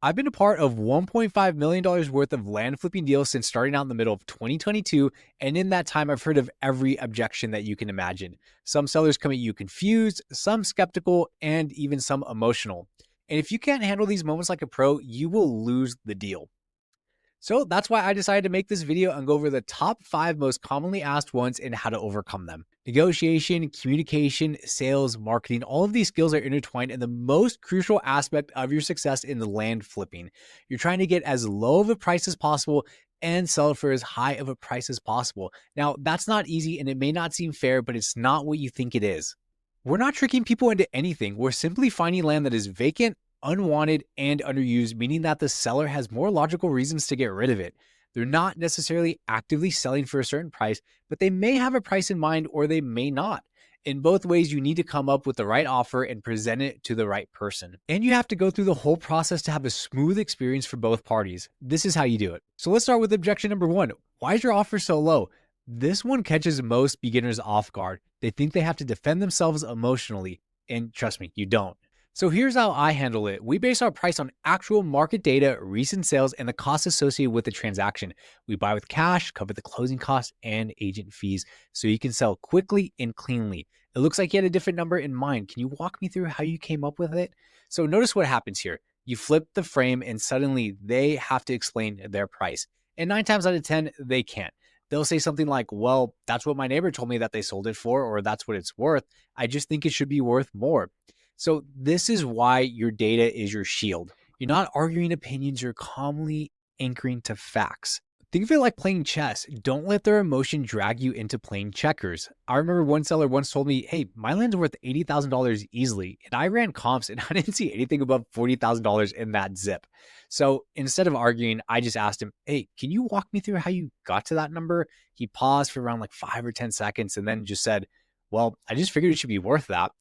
I've been a part of $1.5 million worth of land flipping deals since starting out in the middle of 2022. And in that time, I've heard of every objection that you can imagine. Some sellers come at you confused, some skeptical, and even some emotional. And if you can't handle these moments like a pro, you will lose the deal. So that's why I decided to make this video and go over the top 5 most commonly asked ones and how to overcome them. Negotiation, communication, sales, marketing, all of these skills are intertwined in the most crucial aspect of your success in the land flipping. You're trying to get as low of a price as possible and sell it for as high of a price as possible. Now, that's not easy and it may not seem fair, but it's not what you think it is. We're not tricking people into anything. We're simply finding land that is vacant, unwanted, and underused, meaning that the seller has more logical reasons to get rid of it. They're not necessarily actively selling for a certain price, but they may have a price in mind or they may not. In both ways, you need to come up with the right offer and present it to the right person. And you have to go through the whole process to have a smooth experience for both parties. This is how you do it. So let's start with objection number 1. Why is your offer so low? This one catches most beginners off guard. They think they have to defend themselves emotionally. And trust me, you don't. So here's how I handle it. We base our price on actual market data, recent sales, and the costs associated with the transaction. We buy with cash, cover the closing costs, and agent fees so you can sell quickly and cleanly. It looks like you had a different number in mind. Can you walk me through how you came up with it? So notice what happens here. You flip the frame and suddenly they have to explain their price. And 9 times out of 10, they can't. They'll say something like, well, that's what my neighbor told me that they sold it for, or that's what it's worth. I just think it should be worth more. So this is why your data is your shield. You're not arguing opinions, you're calmly anchoring to facts. Think of it like playing chess. Don't let their emotion drag you into playing checkers. I remember one seller once told me, hey, my land's worth $80,000 easily. And I ran comps and I didn't see anything above $40,000 in that zip. So instead of arguing, I just asked him, hey, can you walk me through how you got to that number? He paused for around like 5 or 10 seconds and then just said, well, I just figured it should be worth that.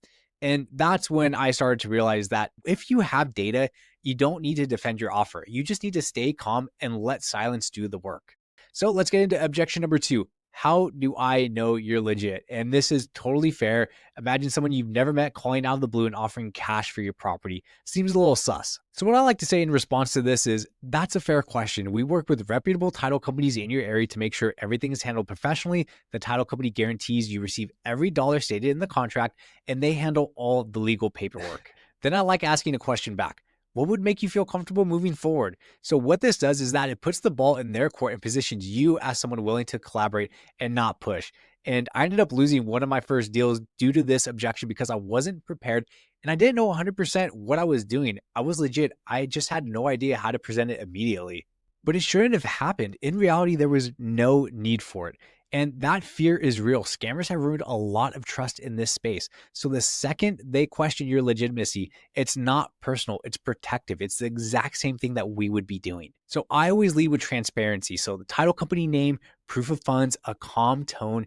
And that's when I started to realize that if you have data, you don't need to defend your offer. You just need to stay calm and let silence do the work. So let's get into objection number 2. How do I know you're legit? And this is totally fair. Imagine someone you've never met calling out of the blue and offering cash for your property. Seems a little sus. So what I like to say in response to this is, that's a fair question. We work with reputable title companies in your area to make sure everything is handled professionally. The title company guarantees you receive every dollar stated in the contract, and they handle all the legal paperwork. Then I like asking a question back. What would make you feel comfortable moving forward? So what this does is that it puts the ball in their court and positions you as someone willing to collaborate and not push. And I ended up losing one of my first deals due to this objection because I wasn't prepared and I didn't know 100% what I was doing. I was legit. I just had no idea how to present it immediately. But it shouldn't have happened. In reality, there was no need for it. And that fear is real. Scammers have ruined a lot of trust in this space. So the second they question your legitimacy, it's not personal, it's protective. It's the exact same thing that we would be doing. So I always lead with transparency. So the title company name, proof of funds, a calm tone.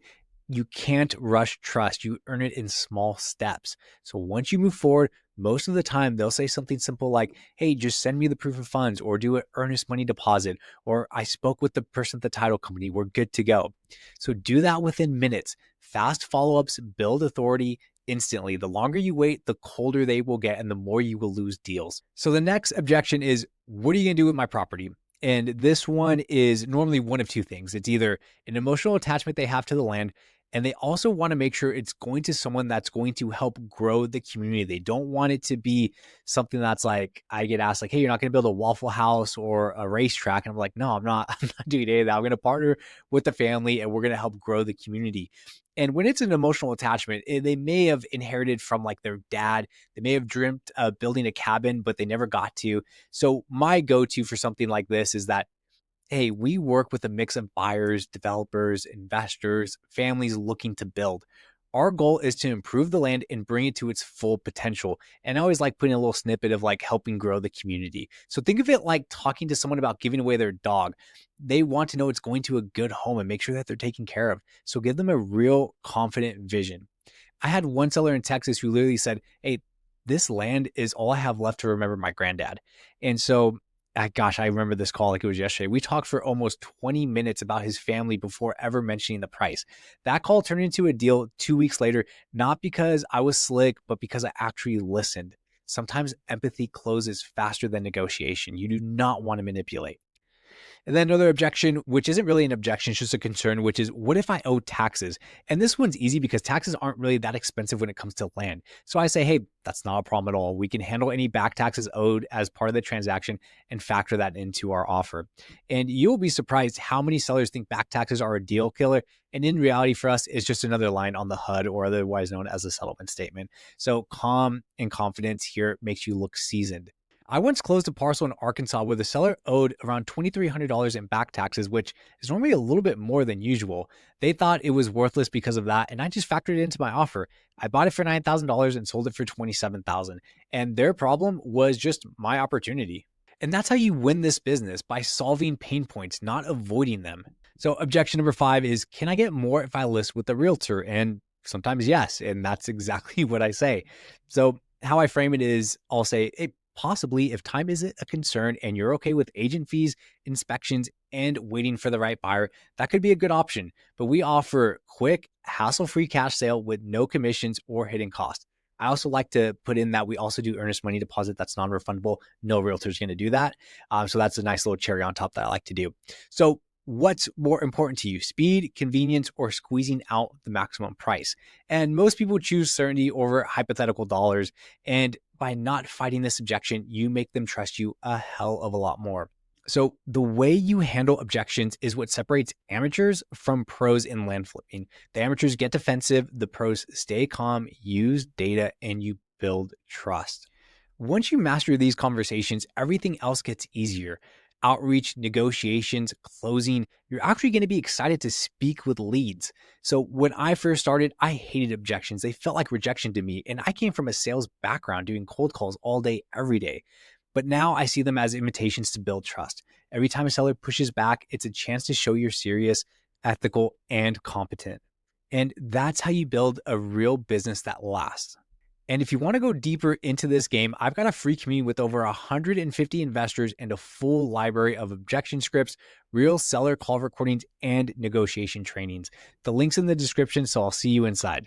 You can't rush trust. You earn it in small steps. So once you move forward, most of the time they'll say something simple like, hey, just send me the proof of funds or do an earnest money deposit, or I spoke with the person at the title company. We're good to go. So do that within minutes. Fast follow-ups build authority instantly. The longer you wait, the colder they will get and the more you will lose deals. So the next objection is, what are you going to do with my property? And this one is normally one of two things. It's either an emotional attachment they have to the land, and they also want to make sure it's going to someone that's going to help grow the community. They don't want it to be something that's like, I get asked like, hey, you're not going to build a Waffle House or a racetrack. And I'm like, no, I'm not. I'm not doing any of that. I'm going to partner with the family and we're going to help grow the community. And when it's an emotional attachment, they may have inherited from like their dad. They may have dreamt of building a cabin, but they never got to. So my go-to for something like this is that, hey, we work with a mix of buyers, developers, investors, families looking to build. Our goal is to improve the land and bring it to its full potential. And I always like putting a little snippet of like helping grow the community. So think of it like talking to someone about giving away their dog. They want to know it's going to a good home and make sure that they're taken care of. So give them a real confident vision. I had one seller in Texas who literally said, hey, this land is all I have left to remember my granddad. And so gosh, I remember this call like it was yesterday. We talked for almost 20 minutes about his family before ever mentioning the price. That call turned into a deal 2 weeks later, not because I was slick, but because I actually listened. sometimes empathy closes faster than negotiation. You do not want to manipulate. And then another objection, which isn't really an objection, it's just a concern, which is what if I owe taxes? And this one's easy because taxes aren't really that expensive when it comes to land. So I say, hey, that's not a problem at all. We can handle any back taxes owed as part of the transaction and factor that into our offer. And you'll be surprised how many sellers think back taxes are a deal killer. And in reality, for us, it's just another line on the HUD, or otherwise known as a settlement statement. So calm and confidence here makes you look seasoned. I once closed a parcel in Arkansas where the seller owed around $2,300 in back taxes, which is normally a little bit more than usual. They thought it was worthless because of that, and I just factored it into my offer. I bought it for $9,000 and sold it for $27,000, and their problem was just my opportunity. And that's how you win this business, by solving pain points, not avoiding them. So objection number 5 is, can I get more if I list with the realtor? And sometimes yes, and that's exactly what I say. So how I frame it is, I'll say, hey, possibly if time isn't a concern and you're okay with agent fees, inspections, and waiting for the right buyer, that could be a good option. But we offer quick, hassle-free cash sale with no commissions or hidden costs. I also like to put in that we also do earnest money deposit that's non-refundable. No realtor is going to do that. So that's a nice little cherry on top that I like to do. So what's more important to you, speed, convenience, or squeezing out the maximum price? And most people choose certainty over hypothetical dollars. And by not fighting this objection, you make them trust you a hell of a lot more. So the way you handle objections is what separates amateurs from pros in land flipping. The amateurs get defensive, the pros stay calm, use data, and you build trust. Once you master these conversations, everything else gets easier. Outreach, negotiations, closing, you're actually going to be excited to speak with leads. So when I first started, I hated objections. They felt like rejection to me. And I came from a sales background doing cold calls all day, every day. But now I see them as invitations to build trust. Every time a seller pushes back, it's a chance to show you're serious, ethical, and competent. And that's how you build a real business that lasts. And if you want to go deeper into this game, I've got a free community with over 150 investors and a full library of objection scripts, real seller call recordings, and negotiation trainings. The link's in the description, so I'll see you inside.